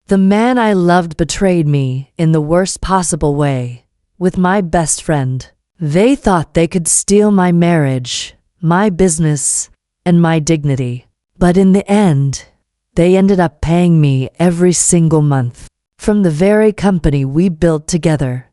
The man I loved betrayed me in the worst possible way, with my best friend. They thought they could steal my marriage, my business, and my dignity. But in the end, they ended up paying me every single month from the very company we built together.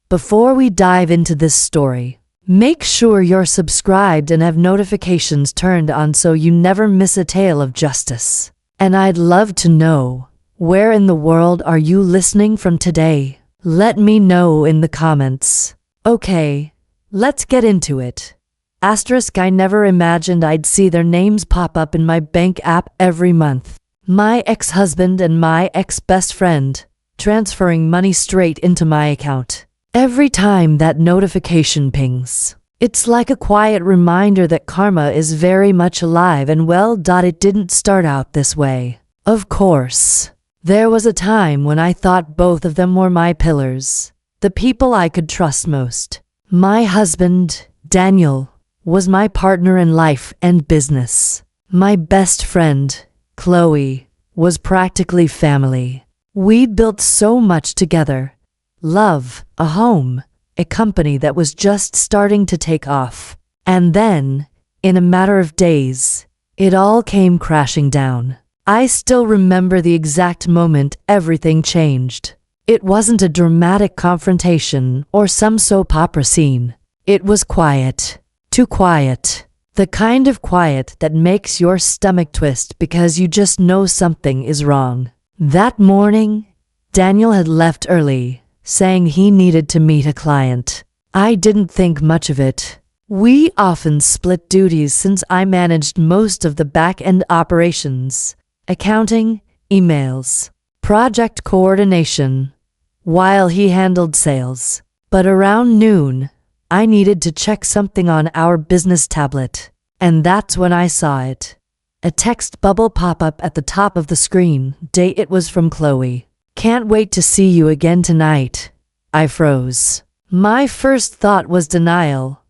Before we dive into this story, make sure you're subscribed and have notifications turned on so you never miss a tale of justice. And I'd love to know, where in the world are you listening from today? Let me know in the comments. Okay, let's get into it. I never imagined I'd see their names pop up in my bank app every month. My ex-husband and my ex-best friend, transferring money straight into my account. Every time that notification pings, it's like a quiet reminder that karma is very much alive and well. It didn't start out this way. Of course, there was a time when I thought both of them were my pillars, the people I could trust most. My husband, Daniel, was my partner in life and business. My best friend, Chloe, was practically family. We'd built so much together. Love, a home, a company that was just starting to take off. And then, in a matter of days, it all came crashing down. I still remember the exact moment everything changed. It wasn't a dramatic confrontation or some soap opera scene. It was quiet. Too quiet. The kind of quiet that makes your stomach twist because you just know something is wrong. That morning, Daniel had left early, saying he needed to meet a client. I didn't think much of it. We often split duties since I managed most of the back-end operations, accounting, emails, project coordination, while he handled sales. But around noon, I needed to check something on our business tablet, and that's when I saw it. A text bubble pop up at the top of the screen. It was from Chloe. "Can't wait to see you again tonight." I froze. My first thought was denial.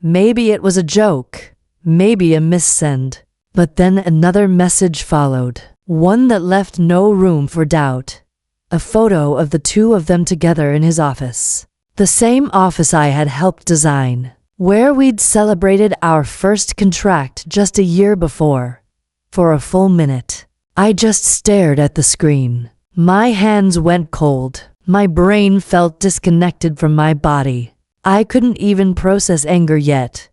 Maybe it was a joke, maybe a missend. But then another message followed, one that left no room for doubt. A photo of the two of them together in his office. The same office I had helped design, where we'd celebrated our first contract just a year before. For a full minute, I just stared at the screen. My hands went cold. My brain felt disconnected from my body. I couldn't even process anger yet,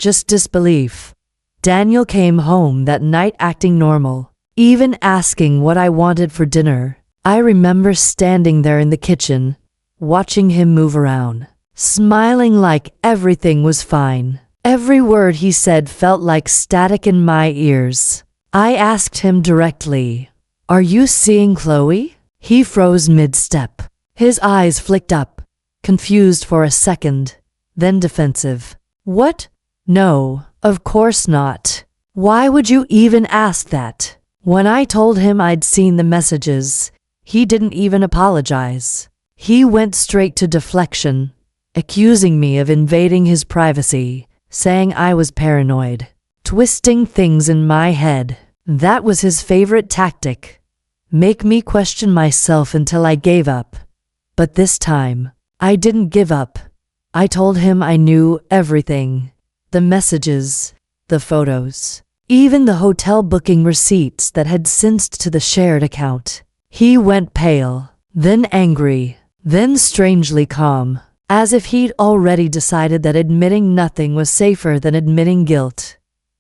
just disbelief. Daniel came home that night acting normal, even asking what I wanted for dinner. I remember standing there in the kitchen, watching him move around, smiling like everything was fine. Every word he said felt like static in my ears. I asked him directly, "Are you seeing Chloe?" He froze mid-step. His eyes flicked up, confused for a second, then defensive. "What? No, of course not. Why would you even ask that?" When I told him I'd seen the messages, he didn't even apologize. He went straight to deflection, accusing me of invading his privacy, saying I was paranoid, twisting things in my head. That was his favorite tactic, make me question myself until I gave up. But this time, I didn't give up. I told him I knew everything. The messages, the photos, even the hotel booking receipts that had synced to the shared account. He went pale, then angry, then strangely calm, as if he'd already decided that admitting nothing was safer than admitting guilt.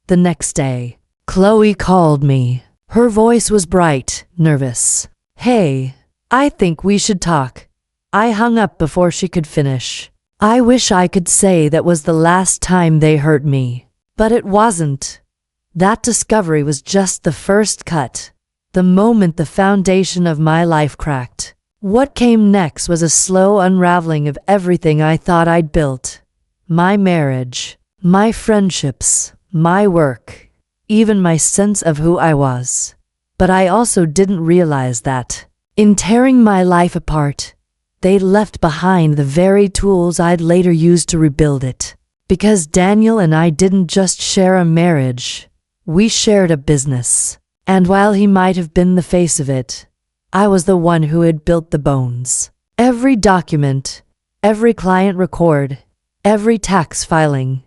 The next day, Chloe called me. Her voice was bright, nervous. "Hey, I think we should talk." I hung up before she could finish. I wish I could say that was the last time they hurt me, but it wasn't. That discovery was just the first cut, the moment the foundation of my life cracked. What came next was a slow unraveling of everything I thought I'd built. My marriage, my friendships, my work, even my sense of who I was. But I also didn't realize that, in tearing my life apart, they'd left behind the very tools I'd later use to rebuild it. Because Daniel and I didn't just share a marriage, we shared a business. And while he might have been the face of it, I was the one who had built the bones. Every document, every client record, every tax filing.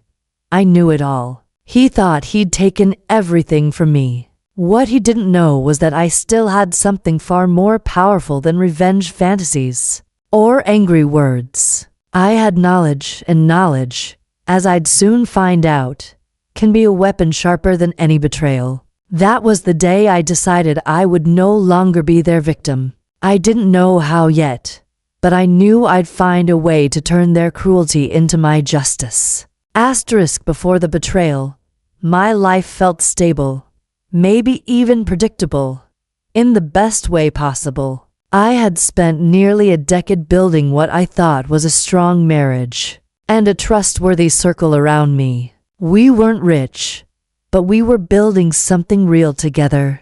I knew it all. He thought he'd taken everything from me. What he didn't know was that I still had something far more powerful than revenge fantasies or angry words. I had knowledge, and knowledge, as I'd soon find out, can be a weapon sharper than any betrayal. That was the day I decided I would no longer be their victim. I didn't know how yet, but I knew I'd find a way to turn their cruelty into my justice. Asterisk before the betrayal, my life felt stable, maybe even predictable, in the best way possible. I had spent nearly a decade building what I thought was a strong marriage and a trustworthy circle around me. We weren't rich, but we were building something real together.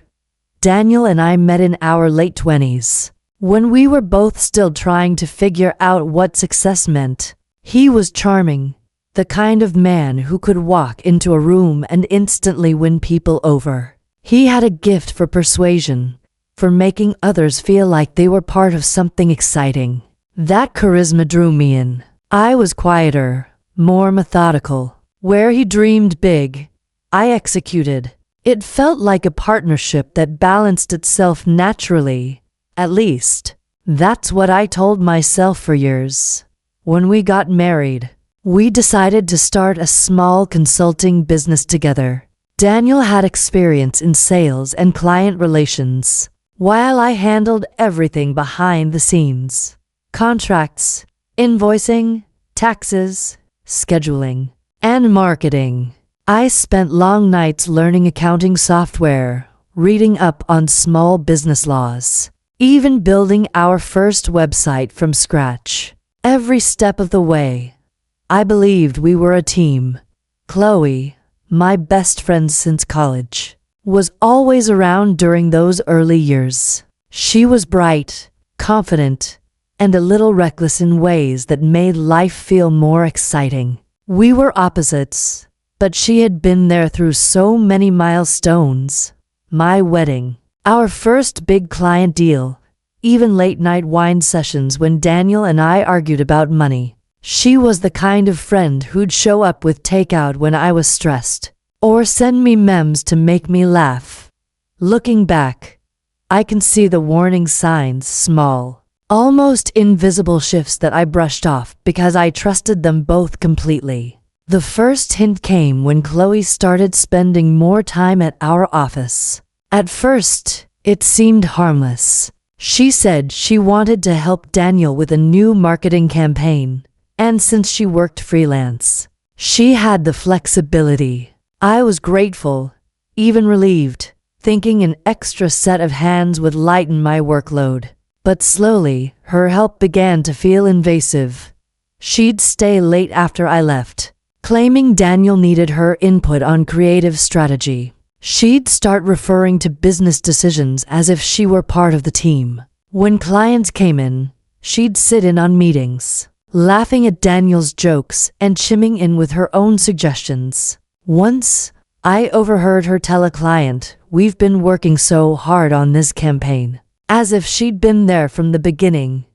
Daniel and I met in our late 20s, when we were both still trying to figure out what success meant. He was charming, the kind of man who could walk into a room and instantly win people over. He had a gift for persuasion, for making others feel like they were part of something exciting. That charisma drew me in. I was quieter, more methodical. Where he dreamed big, I executed. It felt like a partnership that balanced itself naturally. At least, that's what I told myself for years. When we got married, we decided to start a small consulting business together. Daniel had experience in sales and client relations, while I handled everything behind the scenes: contracts, invoicing, taxes, scheduling, and marketing. I spent long nights learning accounting software, reading up on small business laws, even building our first website from scratch. Every step of the way, I believed we were a team. Chloe, my best friend since college, was always around during those early years. She was bright, confident, and a little reckless in ways that made life feel more exciting. We were opposites, but she had been there through so many milestones. My wedding, our first big client deal, even late-night wine sessions when Daniel and I argued about money. She was the kind of friend who'd show up with takeout when I was stressed, or send me memes to make me laugh. Looking back, I can see the warning signs, small, almost invisible shifts that I brushed off because I trusted them both completely. The first hint came when Chloe started spending more time at our office. At first, it seemed harmless. She said she wanted to help Daniel with a new marketing campaign, and since she worked freelance, she had the flexibility. I was grateful, even relieved, thinking an extra set of hands would lighten my workload. But slowly, her help began to feel invasive. She'd stay late after I left, claiming Daniel needed her input on creative strategy. She'd start referring to business decisions as if she were part of the team. When clients came in, she'd sit in on meetings, laughing at Daniel's jokes and chiming in with her own suggestions. Once, I overheard her tell a client, "We've been working so hard on this campaign," as if she'd been there from the beginning.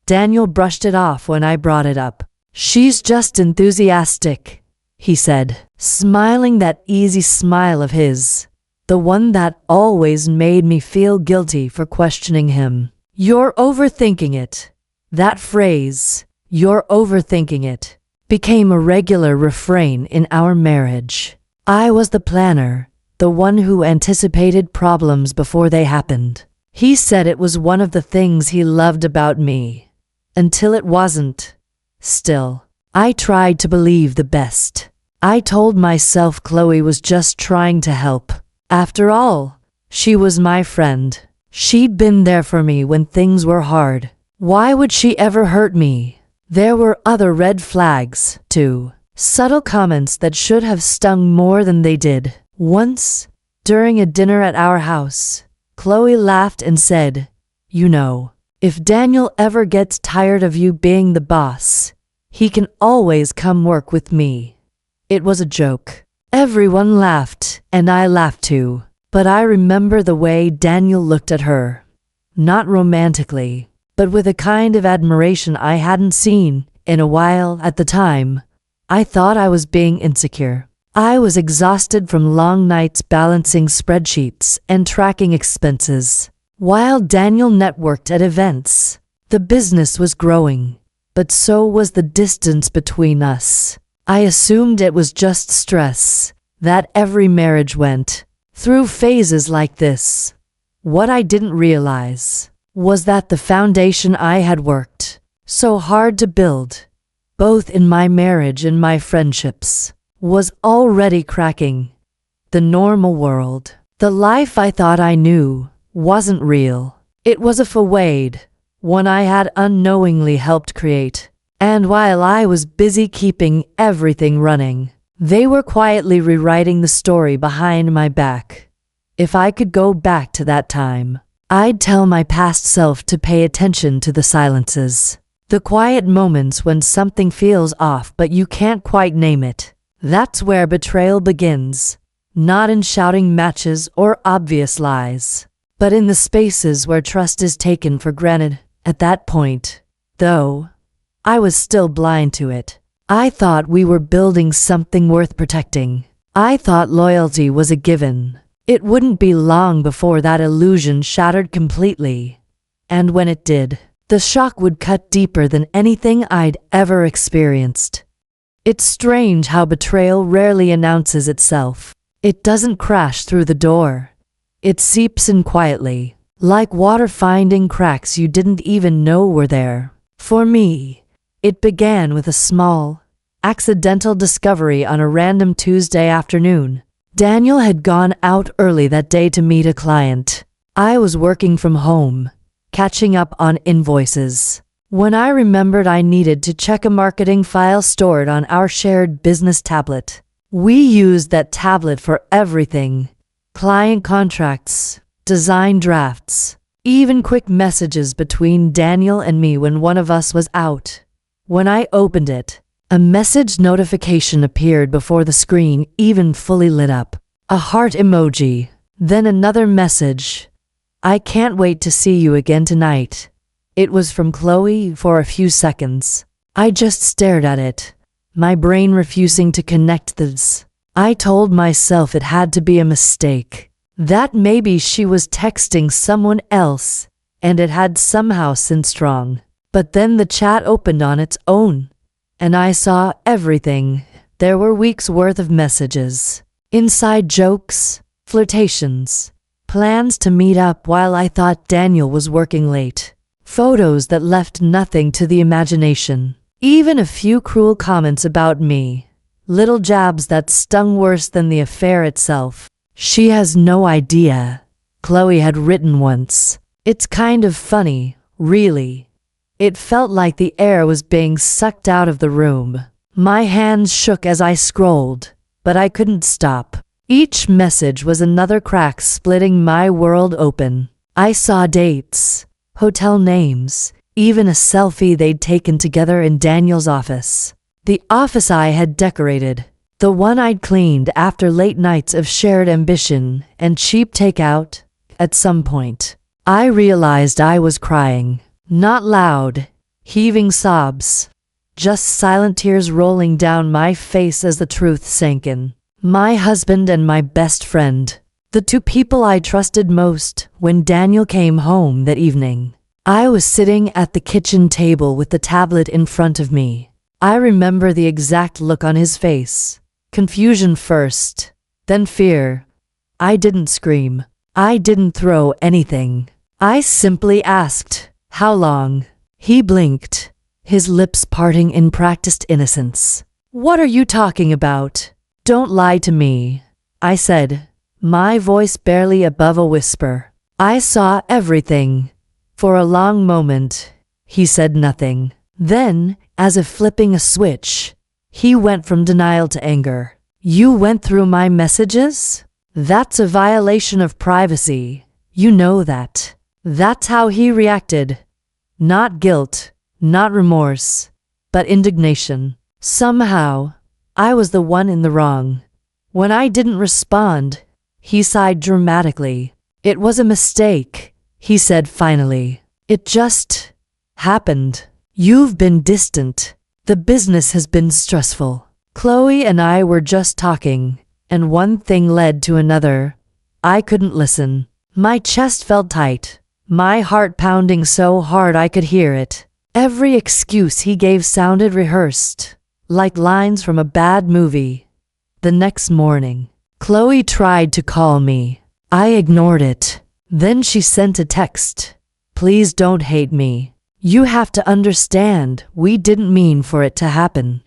Daniel brushed it off when I brought it up. "She's just enthusiastic," he said, smiling that easy smile of his, the one that always made me feel guilty for questioning him. "You're overthinking it." That phrase, "you're overthinking it," became a regular refrain in our marriage. I was the planner, the one who anticipated problems before they happened. He said it was one of the things he loved about me, until it wasn't. Still, I tried to believe the best. I told myself Chloe was just trying to help. After all, she was my friend. She'd been there for me when things were hard. Why would she ever hurt me? There were other red flags, too. Subtle comments that should have stung more than they did. Once, during a dinner at our house, Chloe laughed and said, "You know, if Daniel ever gets tired of you being the boss, he can always come work with me." It was a joke. Everyone laughed, and I laughed too. But I remember the way Daniel looked at her. not romantically, but with a kind of admiration I hadn't seen in a while. At the time, I thought I was being insecure. I was exhausted from long nights balancing spreadsheets and tracking expenses, while Daniel networked at events. The business was growing, but so was the distance between us. I assumed it was just stress, that every marriage went through phases like this. What I didn't realize was that the foundation I had worked so hard to build, both in my marriage and my friendships, was already cracking. The normal world, the life I thought I knew, wasn't real. It was a facade, one I had unknowingly helped create. And while I was busy keeping everything running, they were quietly rewriting the story behind my back. If I could go back to that time, I'd tell my past self to pay attention to the silences, the quiet moments when something feels off but you can't quite name it. That's where betrayal begins, not in shouting matches or obvious lies, but in the spaces where trust is taken for granted. At that point, though, I was still blind to it. I thought we were building something worth protecting. I thought loyalty was a given. It wouldn't be long before that illusion shattered completely. And when it did, the shock would cut deeper than anything I'd ever experienced. It's strange how betrayal rarely announces itself. It doesn't crash through the door. It seeps in quietly, like water finding cracks you didn't even know were there. For me, it began with a small, accidental discovery on a random Tuesday afternoon. Daniel had gone out early that day to meet a client. I was working from home, catching up on invoices, when I remembered I needed to check a marketing file stored on our shared business tablet. We used that tablet for everything: client contracts, design drafts, even quick messages between Daniel and me when one of us was out. When I opened it, a message notification appeared before the screen even fully lit up. A heart emoji, then another message: "I can't wait to see you again tonight." It was from Chloe. For a few seconds, I just stared at it, my brain refusing to connect this. I told myself it had to be a mistake, that maybe she was texting someone else, and it had somehow since wrong. But then the chat opened on its own, and I saw everything. There were weeks' worth of messages, inside jokes, flirtations, plans to meet up while I thought Daniel was working late, photos that left nothing to the imagination, even a few cruel comments about me, little jabs that stung worse than the affair itself. "She has no idea," Chloe had written once. "It's kind of funny, really." It felt like the air was being sucked out of the room. My hands shook as I scrolled, but I couldn't stop. Each message was another crack splitting my world open. I saw dates, hotel names, even a selfie they'd taken together in Daniel's office. The office I had decorated, the one I'd cleaned after late nights of shared ambition and cheap takeout. At some point, I realized I was crying. Not loud, heaving sobs, just silent tears rolling down my face as the truth sank in. My husband and my best friend, the two people I trusted most. When Daniel came home that evening, I was sitting at the kitchen table with the tablet in front of me. I remember the exact look on his face. Confusion first, then fear. I didn't scream. I didn't throw anything. I simply asked, "How long?" He blinked, his lips parting in practiced innocence. "What are you talking about? Don't lie to me," I said, my voice barely above a whisper. "I saw everything." For a long moment, he said nothing. Then, as if flipping a switch, he went from denial to anger. "You went through my messages? That's a violation of privacy. You know that." That's how he reacted. Not guilt, not remorse, but indignation. Somehow, I was the one in the wrong. When I didn't respond, he sighed dramatically. "It was a mistake," he said finally. It just happened. You've been distant. The business has been stressful. Chloe and I were just talking, and one thing led to another. I couldn't listen. My chest felt tight, my heart pounding so hard I could hear it. Every excuse he gave sounded rehearsed, like lines from a bad movie. The next morning, Chloe tried to call me. I ignored it. Then she sent a text. Please don't hate me. You have to understand, we didn't mean for it to happen.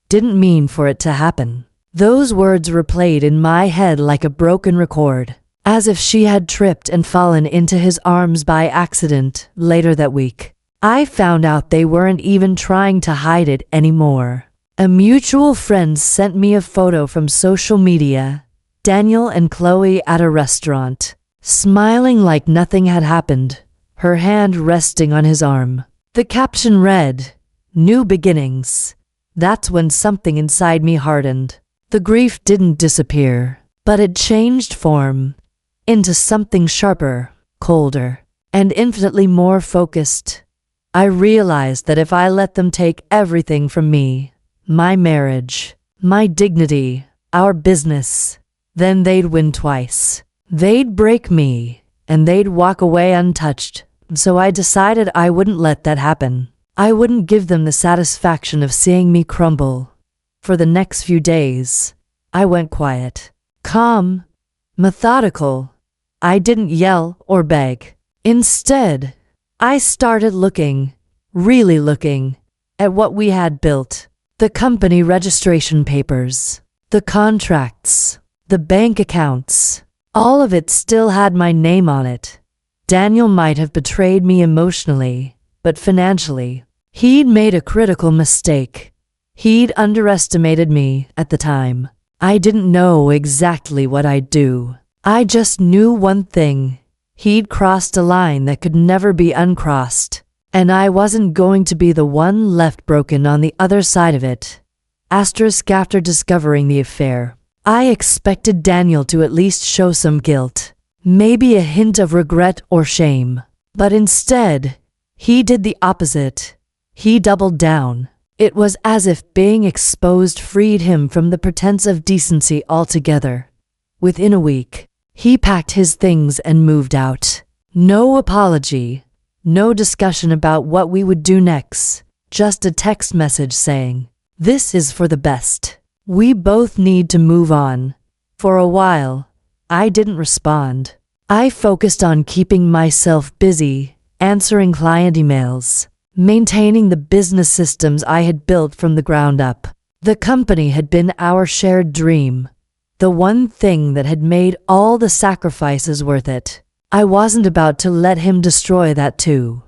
Didn't mean for it to happen. Those words replayed in my head like a broken record, as if she had tripped and fallen into his arms by accident. Later that week, I found out they weren't even trying to hide it anymore. A mutual friend sent me a photo from social media. Daniel and Chloe at a restaurant, smiling like nothing had happened, her hand resting on his arm. The caption read, "New beginnings." That's when something inside me hardened. The grief didn't disappear, but it changed form into something sharper, colder, and infinitely more focused. I realized that if I let them take everything from me, my marriage, my dignity, our business, then they'd win twice. They'd break me, and they'd walk away untouched. So I decided I wouldn't let that happen. I wouldn't give them the satisfaction of seeing me crumble. For the next few days, I went quiet, calm, methodical. I didn't yell or beg. Instead, I started looking, really looking, at what we had built. The company registration papers, the contracts, the bank accounts. All of it still had my name on it. Daniel might have betrayed me emotionally, but financially, he'd made a critical mistake. He'd underestimated me at the time. I didn't know exactly what I'd do. I just knew one thing. He'd crossed a line that could never be uncrossed, and I wasn't going to be the one left broken on the other side of it. After discovering the affair, I expected Daniel to at least show some guilt, maybe a hint of regret or shame. But instead, he did the opposite. He doubled down. It was as if being exposed freed him from the pretense of decency altogether. Within a week, he packed his things and moved out. No apology, no discussion about what we would do next, just a text message saying, "This is for the best. We both need to move on." For a while, I didn't respond. I focused on keeping myself busy, answering client emails, maintaining the business systems I had built from the ground up. The company had been our shared dream, the one thing that had made all the sacrifices worth it. I wasn't about to let him destroy that too.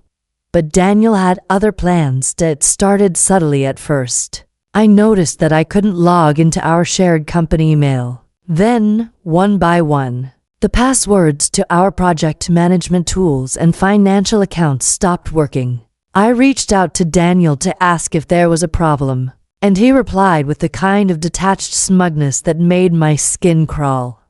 But Daniel had other plans that started subtly at first. I noticed that I couldn't log into our shared company email. Then, one by one, the passwords to our project management tools and financial accounts stopped working. I reached out to Daniel to ask if there was a problem, and he replied with the kind of detached smugness that made my skin crawl.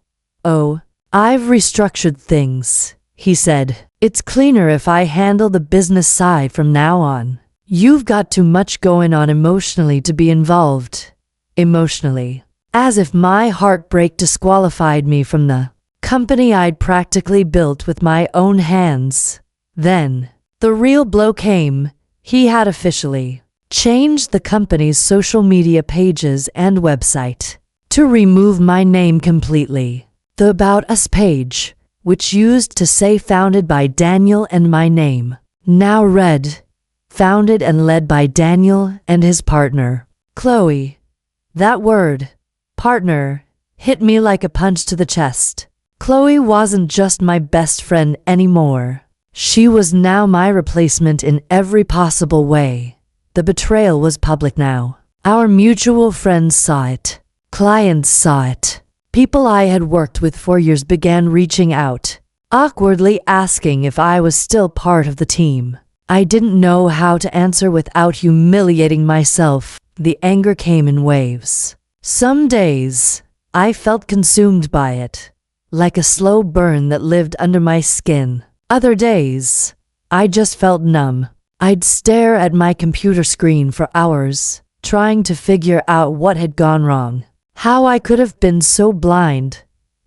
"Oh, I've restructured things," he said. "It's cleaner if I handle the business side from now on. You've got too much going on emotionally to be involved." Emotionally. As if my heartbreak disqualified me from the company I'd practically built with my own hands. Then, the real blow came. He had officially changed the company's social media pages and website to remove my name completely. The About Us page, which used to say founded by Daniel and my name, now read, founded and led by Daniel and his partner, Chloe. That word, partner, hit me like a punch to the chest. Chloe wasn't just my best friend anymore. She was now my replacement in every possible way. The betrayal was public now. Our mutual friends saw it. Clients saw it. People I had worked with for years began reaching out, awkwardly asking if I was still part of the team. I didn't know how to answer without humiliating myself. The anger came in waves. Some days, I felt consumed by it, like a slow burn that lived under my skin. Other days, I just felt numb. I'd stare at my computer screen for hours, trying to figure out what had gone wrong, how I could have been so blind.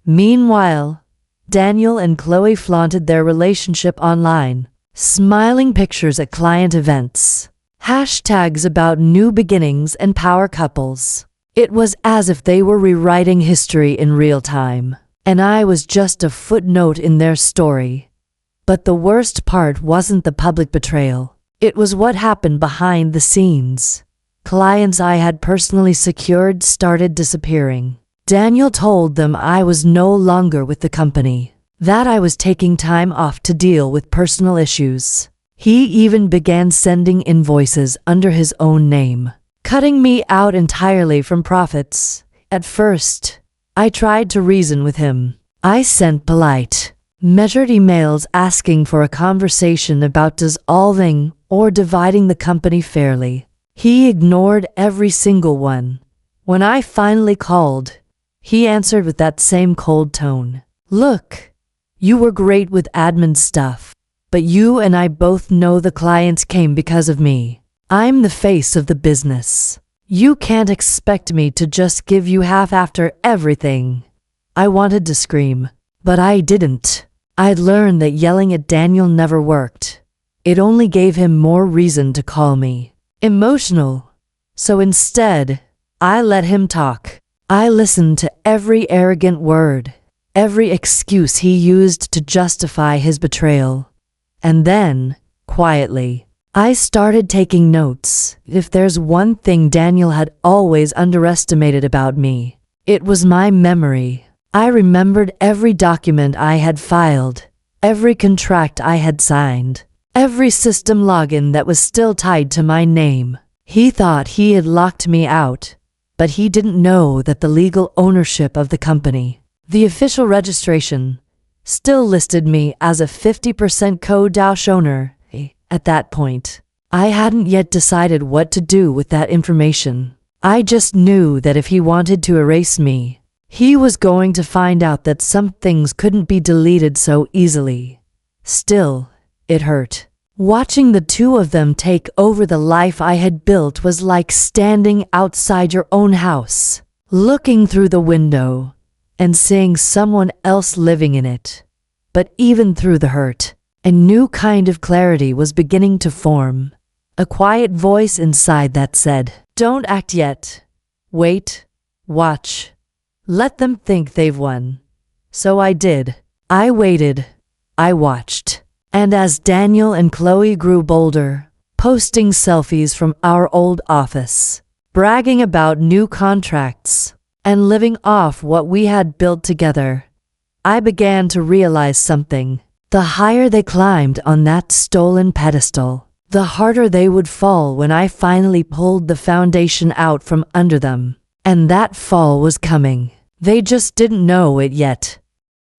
Meanwhile, Daniel and Chloe flaunted their relationship online, smiling pictures at client events, hashtags about new beginnings and power couples. It was as if they were rewriting history in real time, and I was just a footnote in their story. But the worst part wasn't the public betrayal. It was what happened behind the scenes. Clients I had personally secured started disappearing. Daniel told them I was no longer with the company, that I was taking time off to deal with personal issues. He even began sending invoices under his own name, cutting me out entirely from profits. At first, I tried to reason with him. I sent polite, measured emails asking for a conversation about dissolving or dividing the company fairly. He ignored every single one. When I finally called, he answered with that same cold tone. Look, you were great with admin stuff, but you and I both know the clients came because of me. I'm the face of the business. You can't expect me to just give you half after everything. I wanted to scream, but I didn't. I'd learned that yelling at Daniel never worked. It only gave him more reason to call me emotional. So instead, I let him talk. I listened to every arrogant word, every excuse he used to justify his betrayal. And then, quietly, I started taking notes. If there's one thing Daniel had always underestimated about me, it was my memory. I remembered every document I had filed, every contract I had signed, every system login that was still tied to my name. He thought he had locked me out, but he didn't know that the legal ownership of the company, the official registration, still listed me as a 50% co-Dauch owner. At that point, I hadn't yet decided what to do with that information. I just knew that if he wanted to erase me, he was going to find out that some things couldn't be deleted so easily. Still, it hurt. Watching the two of them take over the life I had built was like standing outside your own house, looking through the window, and seeing someone else living in it. But even through the hurt, a new kind of clarity was beginning to form. A quiet voice inside that said, "Don't act yet. Wait. Watch. Let them think they've won." So I did. I waited. I watched. And as Daniel and Chloe grew bolder, posting selfies from our old office, bragging about new contracts, and living off what we had built together, I began to realize something. The higher they climbed on that stolen pedestal, the harder they would fall when I finally pulled the foundation out from under them. And that fall was coming. They just didn't know it yet.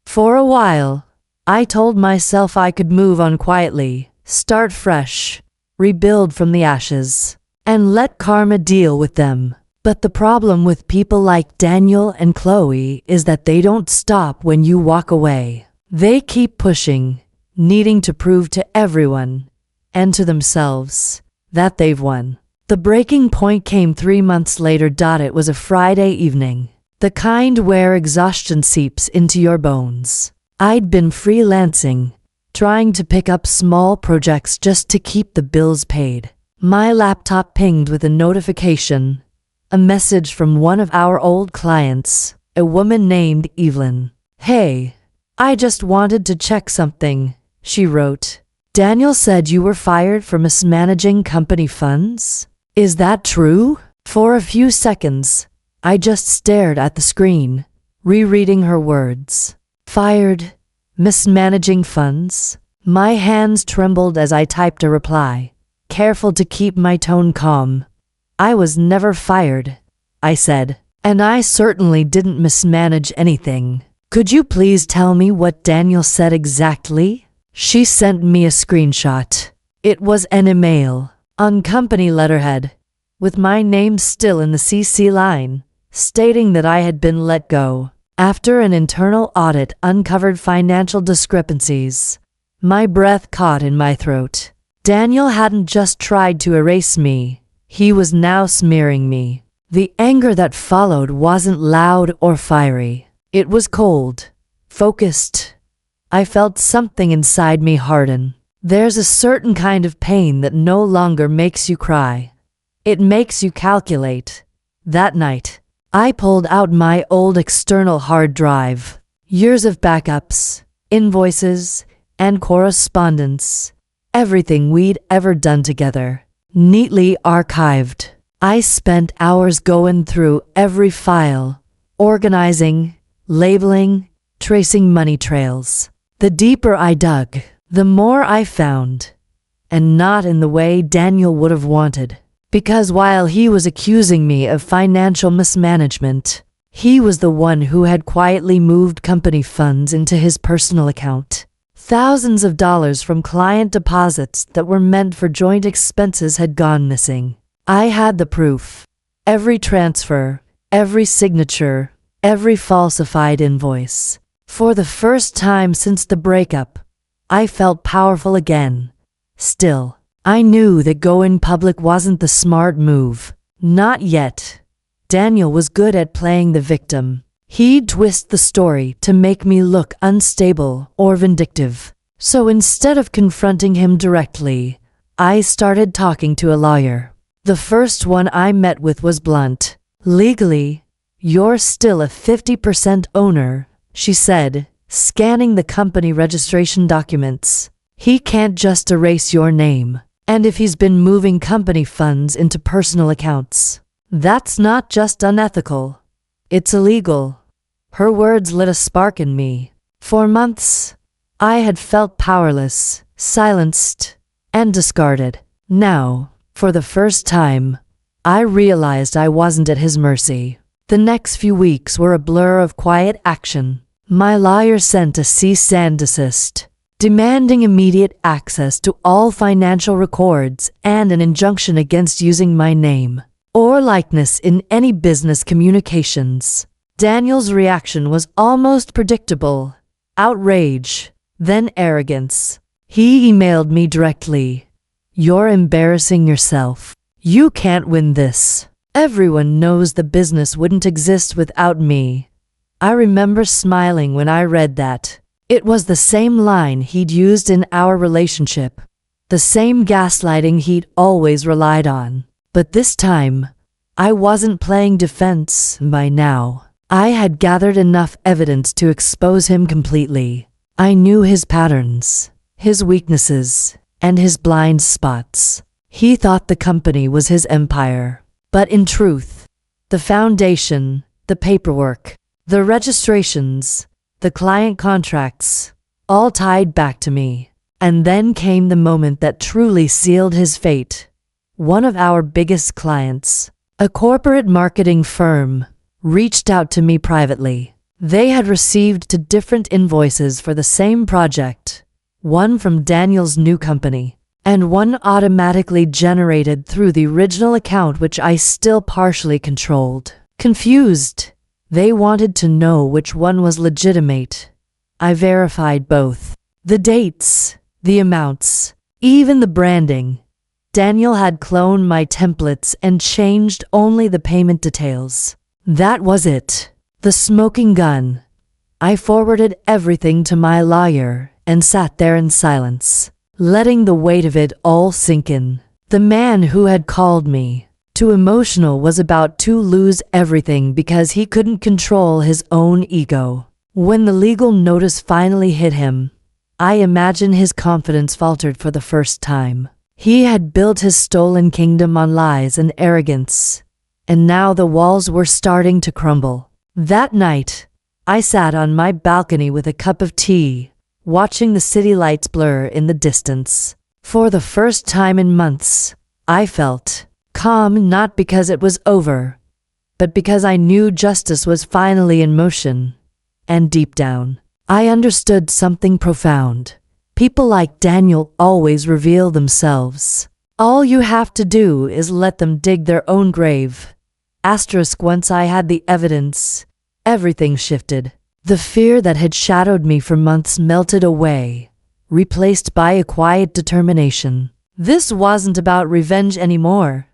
For a while, I told myself I could move on quietly, start fresh, rebuild from the ashes, and let karma deal with them. But the problem with people like Daniel and Chloe is that they don't stop when you walk away. They keep pushing, needing to prove to everyone, and to themselves, that they've won. The breaking point came 3 months later. It was a Friday evening, the kind where exhaustion seeps into your bones. I'd been freelancing, trying to pick up small projects just to keep the bills paid. My laptop pinged with a notification, a message from one of our old clients, a woman named Evelyn. "Hey, I just wanted to check something," she wrote. "Daniel said you were fired for mismanaging company funds. Is that true?" For a few seconds, I just stared at the screen, rereading her words. Fired, mismanaging funds. My hands trembled as I typed a reply, careful to keep my tone calm. "I was never fired," I said, "and I certainly didn't mismanage anything. Could you please tell me what Daniel said exactly?" She sent me a screenshot. It was an email, on company letterhead, with my name still in the CC line, stating that I had been let go after an internal audit uncovered financial discrepancies, My breath caught in my throat. Daniel hadn't just tried to erase me, he was now smearing me. The anger that followed wasn't loud or fiery. It was cold, focused. I felt something inside me harden. There's a certain kind of pain that no longer makes you cry. It makes you calculate. That night, I pulled out my old external hard drive. Years of backups, invoices, and correspondence. Everything we'd ever done together, neatly archived. I spent hours going through every file, organizing, labeling, tracing money trails. The deeper I dug, the more I found, and not in the way Daniel would have wanted. Because while he was accusing me of financial mismanagement, he was the one who had quietly moved company funds into his personal account. Thousands of dollars from client deposits that were meant for joint expenses had gone missing. I had the proof. Every transfer, every signature, every falsified invoice. For the first time since the breakup, I felt powerful again. Still, I knew that going public wasn't the smart move. Not yet. Daniel was good at playing the victim. He'd twist the story to make me look unstable or vindictive. So instead of confronting him directly, I started talking to a lawyer. The first one I met with was blunt. Legally, you're still a 50% owner, she said, scanning the company registration documents. He can't just erase your name. And if he's been moving company funds into personal accounts, that's not just unethical. It's illegal. Her words lit a spark in me. For months, I had felt powerless, silenced, and discarded. Now, for the first time, I realized I wasn't at his mercy. The next few weeks were a blur of quiet action. My lawyer sent a cease and desist, demanding immediate access to all financial records and an injunction against using my name or likeness in any business communications. Daniel's reaction was almost predictable. Outrage, then arrogance. He emailed me directly. "You're embarrassing yourself. You can't win this. Everyone knows the business wouldn't exist without me." I remember smiling when I read that. It was the same line he'd used in our relationship, the same gaslighting he'd always relied on. But this time, I wasn't playing defense. By now, I had gathered enough evidence to expose him completely. I knew his patterns, his weaknesses, and his blind spots. He thought the company was his empire. But in truth, the foundation, the paperwork, the registrations, the client contracts, all tied back to me. And then came the moment that truly sealed his fate. One of our biggest clients, a corporate marketing firm, reached out to me privately. They had received two different invoices for the same project, one from Daniel's new company, and one automatically generated through the original account which I still partially controlled. Confused, they wanted to know which one was legitimate. I verified both. The dates, the amounts, even the branding. Daniel had cloned my templates and changed only the payment details. That was it. The smoking gun. I forwarded everything to my lawyer and sat there in silence, letting the weight of it all sink in. The man who had called me too emotional was about to lose everything because he couldn't control his own ego. When the legal notice finally hit him, I imagine his confidence faltered for the first time. He had built his stolen kingdom on lies and arrogance, and now the walls were starting to crumble. That night, I sat on my balcony with a cup of tea, watching the city lights blur in the distance. For the first time in months, I felt calm, not because it was over, but because I knew justice was finally in motion. And deep down, I understood something profound. People like Daniel always reveal themselves. All you have to do is let them dig their own grave. Once I had the evidence, everything shifted. The fear that had shadowed me for months melted away, replaced by a quiet determination. This wasn't about revenge anymore.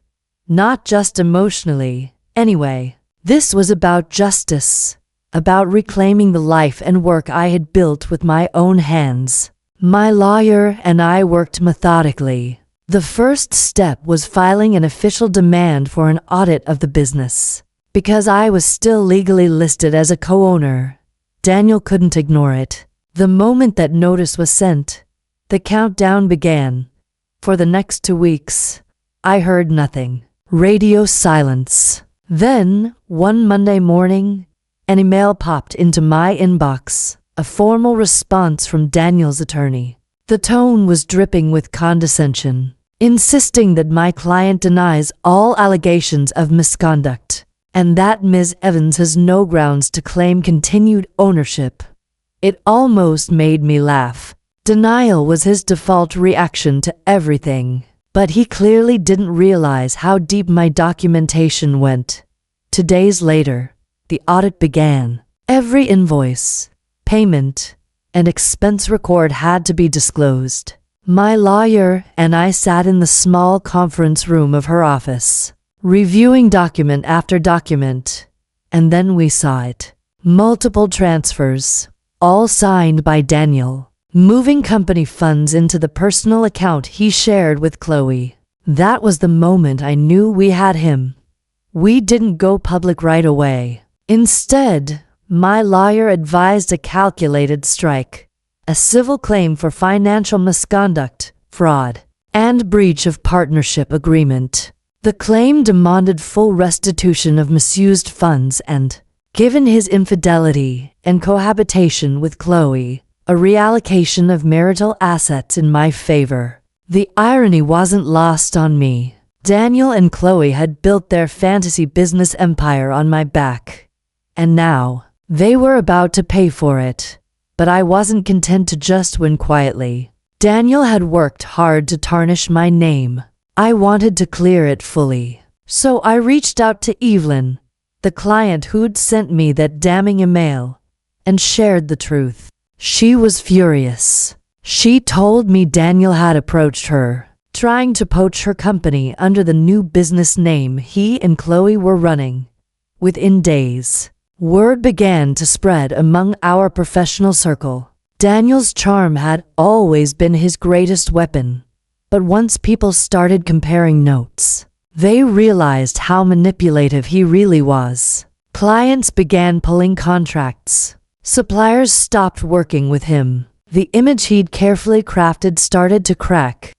Not just emotionally, anyway. This was about justice, about reclaiming the life and work I had built with my own hands. My lawyer and I worked methodically. The first step was filing an official demand for an audit of the business. Because I was still legally listed as a co-owner, Daniel couldn't ignore it. The moment that notice was sent, the countdown began. For the next 2 weeks, I heard nothing. Radio silence. Then, one Monday morning, an email popped into my inbox, a formal response from Daniel's attorney. The tone was dripping with condescension, insisting that my client denies all allegations of misconduct, and that Ms. Evans has no grounds to claim continued ownership. It almost made me laugh. Denial was his default reaction to everything, but he clearly didn't realize how deep my documentation went. 2 days later, the audit began. Every invoice, payment, and expense record had to be disclosed. My lawyer and I sat in the small conference room of her office, reviewing document after document, and then we saw it. Multiple transfers, all signed by Daniel, moving company funds into the personal account he shared with Chloe. That was the moment I knew we had him. We didn't go public right away. Instead, my lawyer advised a calculated strike, a civil claim for financial misconduct, fraud, and breach of partnership agreement. The claim demanded full restitution of misused funds and, given his infidelity and cohabitation with Chloe, a reallocation of marital assets in my favor. The irony wasn't lost on me. Daniel and Chloe had built their fantasy business empire on my back, and now they were about to pay for it. But I wasn't content to just win quietly. Daniel had worked hard to tarnish my name. I wanted to clear it fully. So I reached out to Evelyn, the client who'd sent me that damning email, and shared the truth. She was furious. She told me Daniel had approached her, trying to poach her company under the new business name he and Chloe were running. Within days, word began to spread among our professional circle. Daniel's charm had always been his greatest weapon, but once people started comparing notes, they realized how manipulative he really was. Clients began pulling contracts. Suppliers stopped working with him. The image he'd carefully crafted started to crack.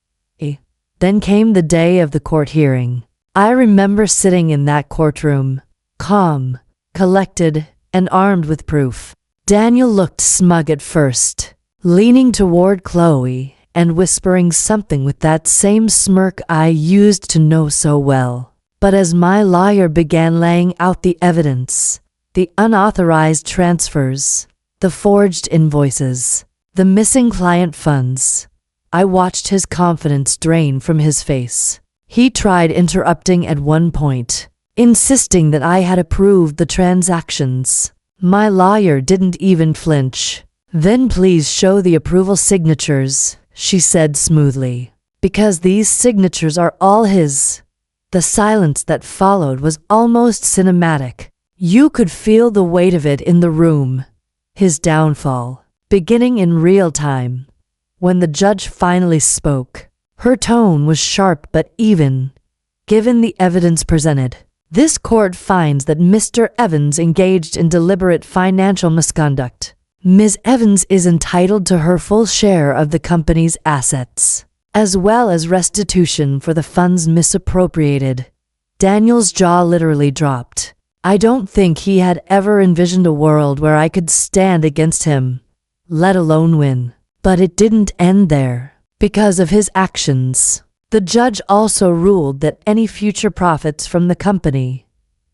Then came the day of the court hearing. I remember sitting in that courtroom, calm, collected, and armed with proof. Daniel looked smug at first, leaning toward Chloe and whispering something with that same smirk I used to know so well. But as my lawyer began laying out the evidence, the unauthorized transfers, the forged invoices, the missing client funds, I watched his confidence drain from his face. He tried interrupting at one point, insisting that I had approved the transactions. My lawyer didn't even flinch. "Then please show the approval signatures," she said smoothly, "because these signatures are all his." The silence that followed was almost cinematic. You could feel the weight of it in the room. His downfall, beginning in real time. When the judge finally spoke, her tone was sharp but even, given the evidence presented. "This court finds that Mr. Evans engaged in deliberate financial misconduct. Ms. Evans is entitled to her full share of the company's assets, as well as restitution for the funds misappropriated." Daniel's jaw literally dropped. I don't think he had ever envisioned a world where I could stand against him, let alone win. But it didn't end there. Because of his actions, the judge also ruled that any future profits from the company,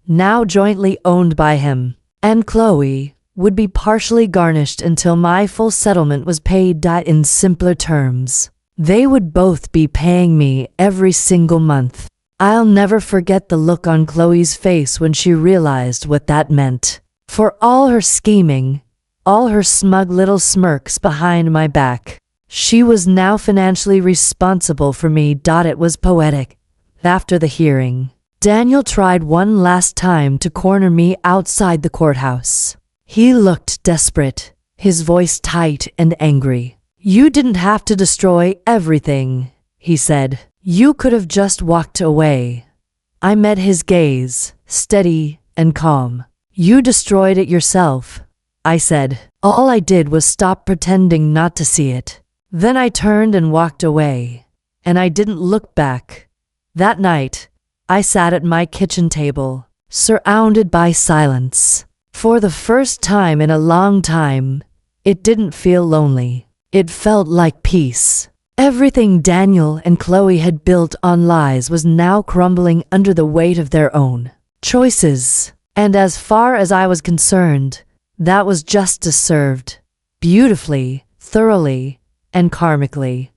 now jointly owned by him and Chloe, would be partially garnished until my full settlement was paid. In simpler terms, they would both be paying me every single month. I'll never forget the look on Chloe's face when she realized what that meant. For all her scheming, all her smug little smirks behind my back, She was now financially responsible for me. It was poetic. After the hearing, Daniel tried one last time to corner me outside the courthouse. He looked desperate, his voice tight and angry. "You didn't have to destroy everything," he said. "You could have just walked away." I met his gaze, steady and calm. "You destroyed it yourself," I said. "All I did was stop pretending not to see it." Then I turned and walked away, and I didn't look back. That night, I sat at my kitchen table, surrounded by silence. For the first time in a long time, it didn't feel lonely. It felt like peace. Everything Daniel and Chloe had built on lies was now crumbling under the weight of their own choices. And as far as I was concerned, that was justice served. Beautifully, thoroughly, and karmically.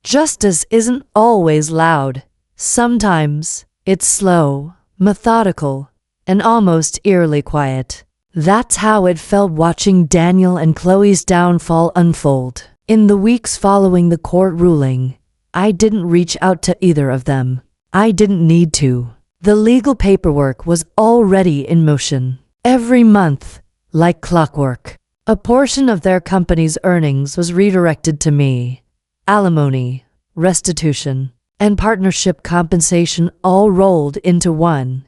Justice isn't always loud. Sometimes it's slow, methodical, and almost eerily quiet. That's how it felt watching Daniel and Chloe's downfall unfold. In the weeks following the court ruling, I didn't reach out to either of them. I didn't need to. The legal paperwork was already in motion. Every month, like clockwork, a portion of their company's earnings was redirected to me. Alimony, restitution, and partnership compensation all rolled into one.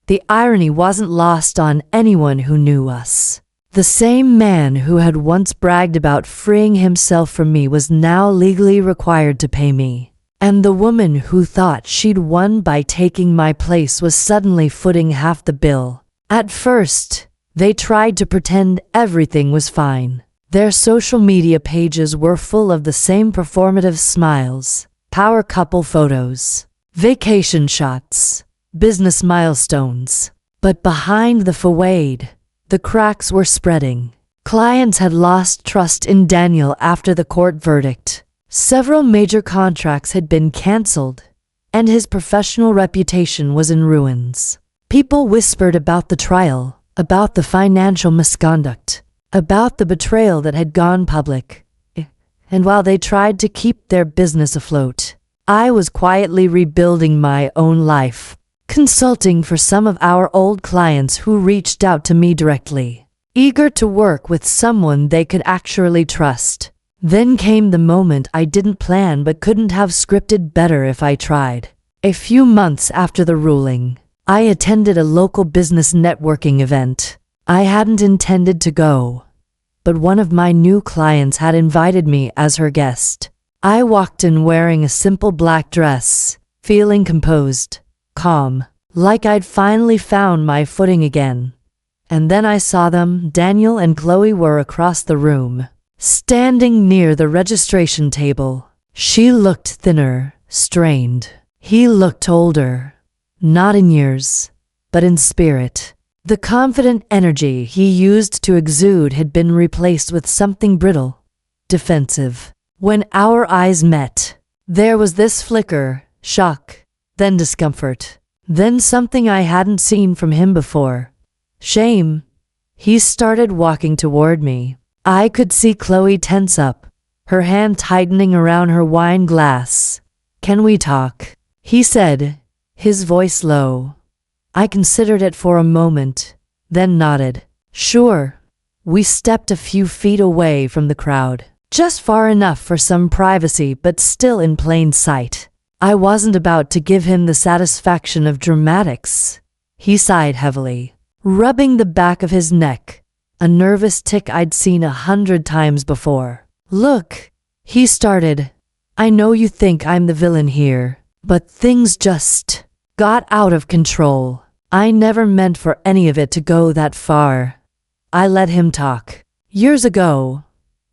The irony wasn't lost on anyone who knew us. The same man who had once bragged about freeing himself from me was now legally required to pay me. And the woman who thought she'd won by taking my place was suddenly footing half the bill. At first, they tried to pretend everything was fine. Their social media pages were full of the same performative smiles, power couple photos, vacation shots, business milestones. But behind the facade, the cracks were spreading. Clients had lost trust in Daniel after the court verdict. Several major contracts had been canceled, and his professional reputation was in ruins. People whispered about the trial, about the financial misconduct, about the betrayal that had gone public. And while they tried to keep their business afloat, I was quietly rebuilding my own life, consulting for some of our old clients who reached out to me directly, eager to work with someone they could actually trust. Then came the moment I didn't plan but couldn't have scripted better if I tried. A few months after the ruling, I attended a local business networking event. I hadn't intended to go, but one of my new clients had invited me as her guest. I walked in wearing a simple black dress, feeling composed, calm, like I'd finally found my footing again. And then I saw them. Daniel and Chloe were across the room, standing near the registration table. She looked thinner, strained. He looked older, not in years, but in spirit. The confident energy he used to exude had been replaced with something brittle, defensive. When our eyes met, there was this flicker, shock, then discomfort, then something I hadn't seen from him before. Shame. He started walking toward me. I could see Chloe tense up, her hand tightening around her wine glass. "Can we talk?" he said, his voice low. I considered it for a moment, then nodded. "Sure." We stepped a few feet away from the crowd, just far enough for some privacy but still in plain sight. I wasn't about to give him the satisfaction of dramatics. He sighed heavily, rubbing the back of his neck, a nervous tic I'd seen 100 times before. "Look," he started, "I know you think I'm the villain here, but things just got out of control. I never meant for any of it to go that far." I let him talk. Years ago,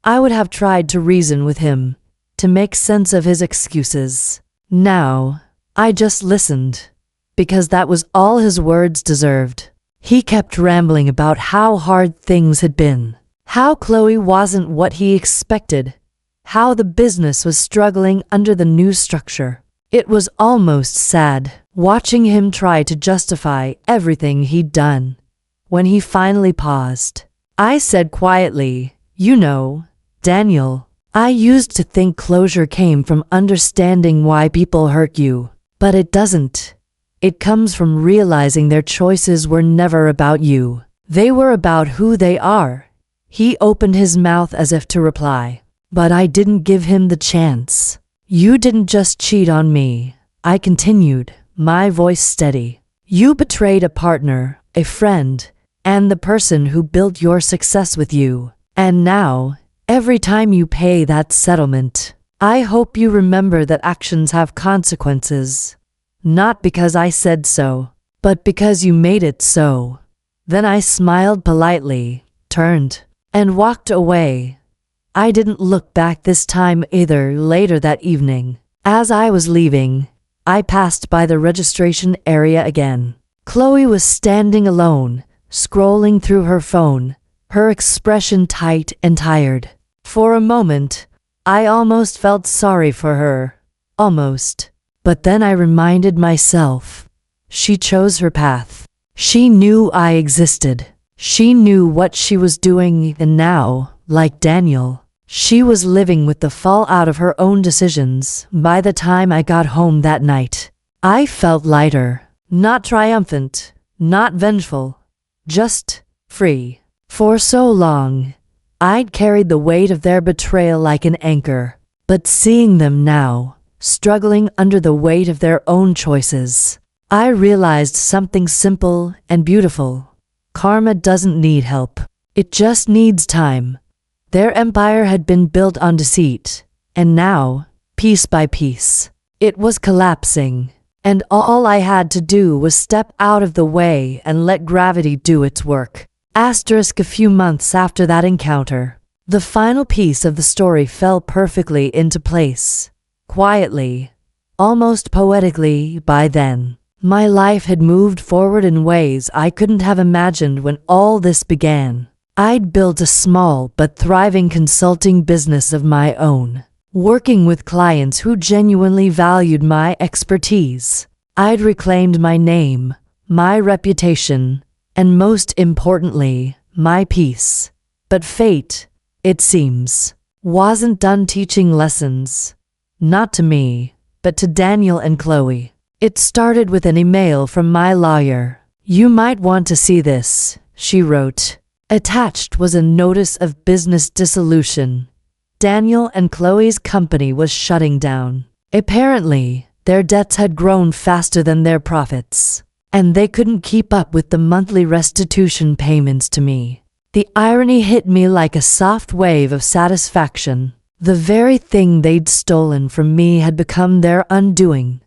I would have tried to reason with him, to make sense of his excuses. Now, I just listened, because that was all his words deserved. He kept rambling about how hard things had been, how Chloe wasn't what he expected, how the business was struggling under the new structure. It was almost sad, watching him try to justify everything he'd done. When he finally paused, I said quietly, "You know, Daniel, I used to think closure came from understanding why people hurt you, but it doesn't. It comes from realizing their choices were never about you. They were about who they are. He opened his mouth as if to reply, but I didn't give him the chance. You didn't just cheat on me, I continued, my voice steady. You betrayed a partner, a friend, and the person who built your success with you. And now, every time you pay that settlement, I hope you remember that actions have consequences. Not because I said so, but because you made it so. Then I smiled politely, turned, and walked away. I didn't look back this time either. Later that evening, as I was leaving, I passed by the registration area again. Chloe was standing alone, scrolling through her phone, her expression tight and tired. For a moment, I almost felt sorry for her. Almost. But then I reminded myself, she chose her path. She knew I existed. She knew what she was doing, and now, like Daniel, she was living with the fallout of her own decisions. By the time I got home that night, I felt lighter, not triumphant, not vengeful, just free. For so long, I'd carried the weight of their betrayal like an anchor, but seeing them now, struggling under the weight of their own choices, I realized something simple and beautiful. Karma doesn't need help. It just needs time. Their empire had been built on deceit, and now, piece by piece, it was collapsing. And all I had to do was step out of the way and let gravity do its work. A few months after that encounter, the final piece of the story fell perfectly into place. Quietly, almost poetically. By then, my life had moved forward in ways I couldn't have imagined when all this began. I'd built a small but thriving consulting business of my own, working with clients who genuinely valued my expertise. I'd reclaimed my name, my reputation, and most importantly, my peace. But fate, it seems, wasn't done teaching lessons. Not to me, but to Daniel and Chloe. It started with an email from my lawyer. You might want to see this, she wrote. Attached was a notice of business dissolution. Daniel and Chloe's company was shutting down. Apparently, their debts had grown faster than their profits, and they couldn't keep up with the monthly restitution payments to me. The irony hit me like a soft wave of satisfaction. The very thing they'd stolen from me had become their undoing.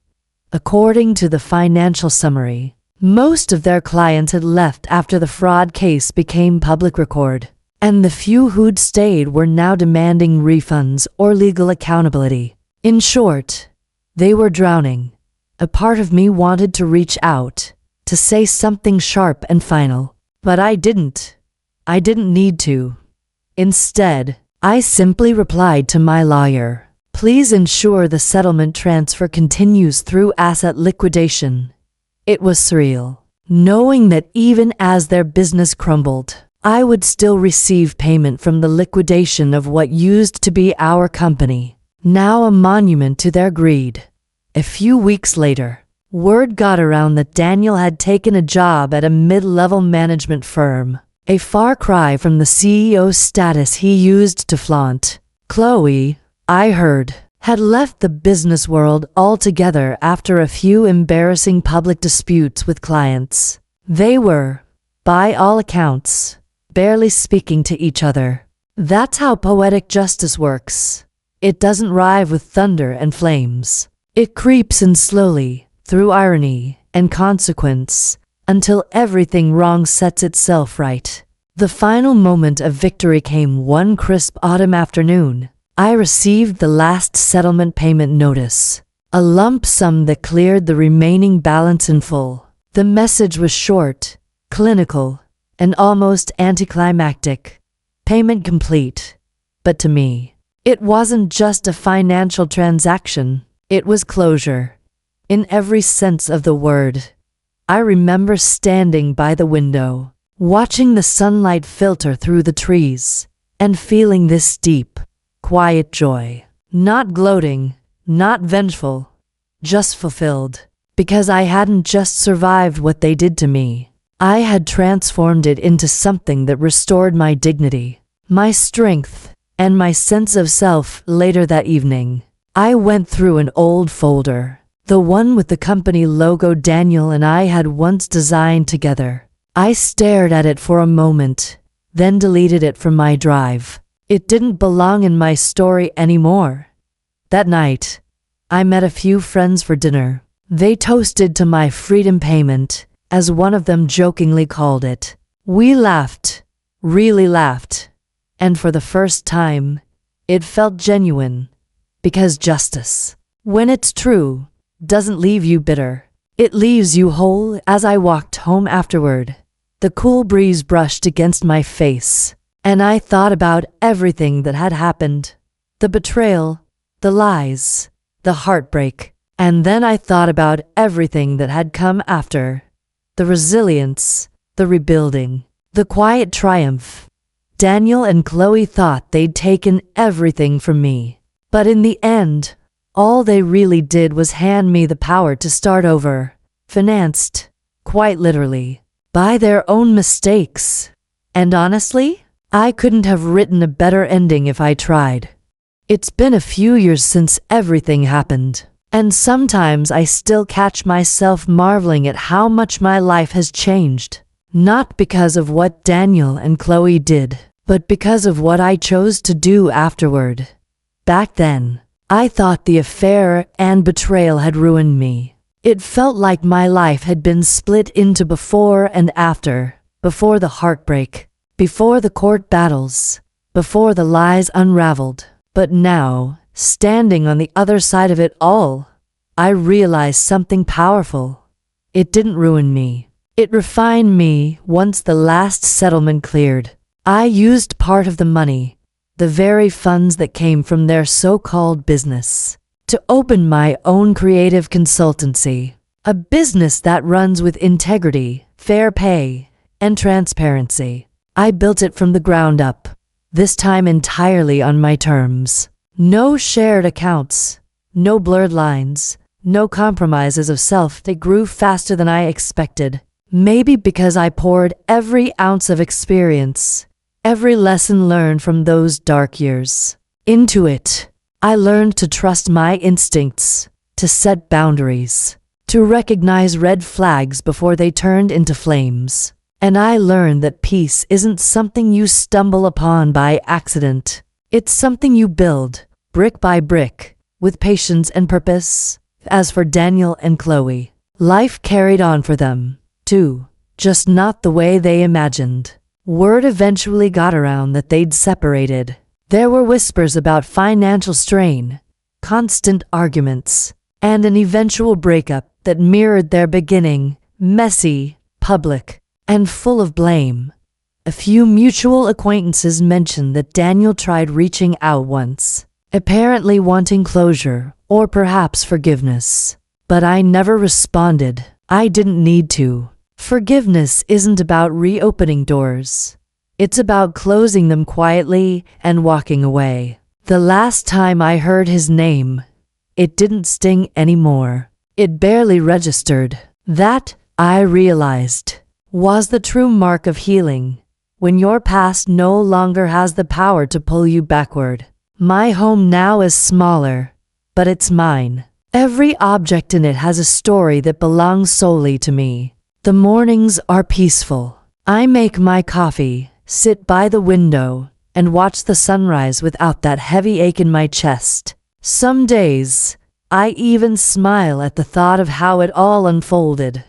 According to the financial summary, most of their clients had left after the fraud case became public record, and the few who'd stayed were now demanding refunds or legal accountability. In short, they were drowning. A part of me wanted to reach out, to say something sharp and final, but I didn't. I didn't need to. Instead, I simply replied to my lawyer, please ensure the settlement transfer continues through asset liquidation. It was surreal, knowing that even as their business crumbled, I would still receive payment from the liquidation of what used to be our company, now a monument to their greed. A few weeks later, word got around that Daniel had taken a job at a mid-level management firm, a far cry from the CEO status he used to flaunt. Chloe, I heard, had left the business world altogether after a few embarrassing public disputes with clients. They were, by all accounts, barely speaking to each other. That's how poetic justice works. It doesn't arrive with thunder and flames. It creeps in slowly, through irony and consequence, until everything wrong sets itself right. The final moment of victory came one crisp autumn afternoon. I received the last settlement payment notice, a lump sum that cleared the remaining balance in full. The message was short, clinical, and almost anticlimactic. Payment complete. But to me, it wasn't just a financial transaction, it was closure. In every sense of the word. I remember standing by the window, watching the sunlight filter through the trees, and feeling this deep, quiet joy. Not gloating, not vengeful, just fulfilled. Because I hadn't just survived what they did to me. I had transformed it into something that restored my dignity, my strength, and my sense of self. Later that evening, I went through an old folder, the one with the company logo Daniel and I had once designed together. I stared at it for a moment, then deleted it from my drive. It didn't belong in my story anymore. That night, I met a few friends for dinner. They toasted to my freedom payment, as one of them jokingly called it. We laughed, really laughed, and for the first time, it felt genuine, because justice, when it's true, doesn't leave you bitter. It leaves you whole. As I walked home afterward, the cool breeze brushed against my face, and I thought about everything that had happened. The betrayal, the lies, the heartbreak, and then I thought about everything that had come after. The resilience, the rebuilding, the quiet triumph. Daniel and Chloe thought they'd taken everything from me, but in the end, all they really did was hand me the power to start over, financed, quite literally, by their own mistakes. And honestly, I couldn't have written a better ending if I tried. It's been a few years since everything happened, and sometimes I still catch myself marveling at how much my life has changed. Not because of what Daniel and Chloe did, but because of what I chose to do afterward. Back then, I thought the affair and betrayal had ruined me. It felt like my life had been split into before and after, before the heartbreak, before the court battles, before the lies unraveled. But now, standing on the other side of it all, I realized something powerful. It didn't ruin me. It refined me. Once the last settlement cleared, I used part of the money, the very funds that came from their so-called business, to open my own creative consultancy, a business that runs with integrity, fair pay, and transparency. I built it from the ground up, this time entirely on my terms. No shared accounts, no blurred lines, no compromises of self. They grew faster than I expected. Maybe because I poured every ounce of experience, every lesson learned from those dark years, into it. I learned to trust my instincts, to set boundaries, to recognize red flags before they turned into flames. And I learned that peace isn't something you stumble upon by accident. It's something you build, brick by brick, with patience and purpose. As for Daniel and Chloe, life carried on for them, too, just not the way they imagined. Word eventually got around that they'd separated. There were whispers about financial strain, constant arguments, and an eventual breakup that mirrored their beginning, messy, public, and full of blame. A few mutual acquaintances mentioned that Daniel tried reaching out once, apparently wanting closure or perhaps forgiveness. But I never responded. I didn't need to. Forgiveness isn't about reopening doors. It's about closing them quietly and walking away. The last time I heard his name, it didn't sting anymore. It barely registered. That, I realized, was the true mark of healing, when your past no longer has the power to pull you backward. My home now is smaller, but it's mine. Every object in it has a story that belongs solely to me. The mornings are peaceful. I make my coffee, sit by the window, and watch the sunrise without that heavy ache in my chest. Some days, I even smile at the thought of how it all unfolded.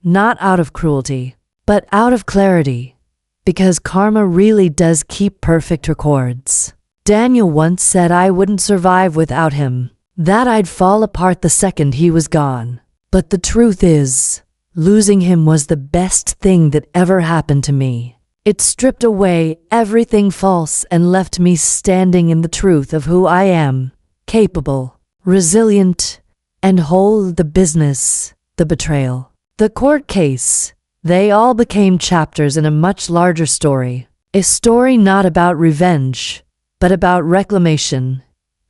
Not out of cruelty, but out of clarity, because karma really does keep perfect records. Daniel once said I wouldn't survive without him, that I'd fall apart the second he was gone. But the truth is, losing him was the best thing that ever happened to me. It stripped away everything false and left me standing in the truth of who I am, capable, resilient, and whole. The business, the betrayal, the court case, they all became chapters in a much larger story. A story not about revenge, but about reclamation.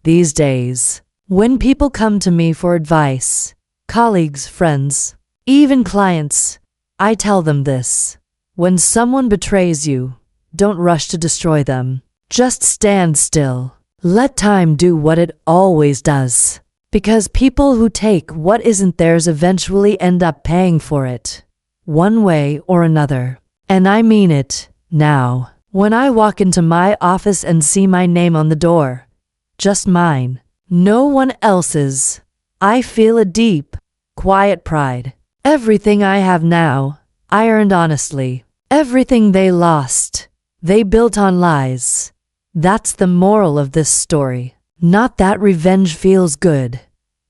These days, when people come to me for advice, colleagues, friends, even clients, I tell them this. When someone betrays you, don't rush to destroy them. Just stand still. Let time do what it always does. Because people who take what isn't theirs eventually end up paying for it, one way or another. And I mean it, now. When I walk into my office and see my name on the door, just mine, no one else's, I feel a deep, quiet pride. Everything I have now, I earned honestly. Everything they lost, they built on lies. That's the moral of this story. Not that revenge feels good,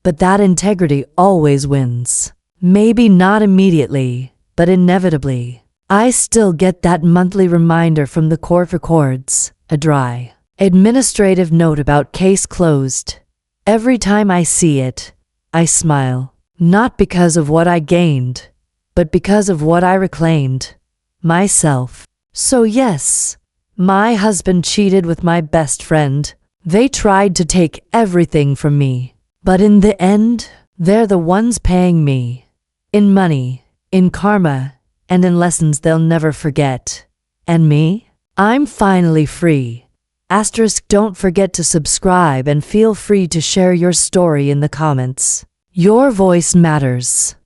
but that integrity always wins. Maybe not immediately, but inevitably. I still get that monthly reminder from the court records, a dry, administrative note about case closed. Every time I see it, I smile. Not because of what I gained, but because of what I reclaimed. Myself. So yes, my husband cheated with my best friend. They tried to take everything from me. But in the end, they're the ones paying me. In money, in karma, and in lessons they'll never forget. And me? I'm finally free. Asterisk, don't forget to subscribe and feel free to share your story in the comments. Your voice matters.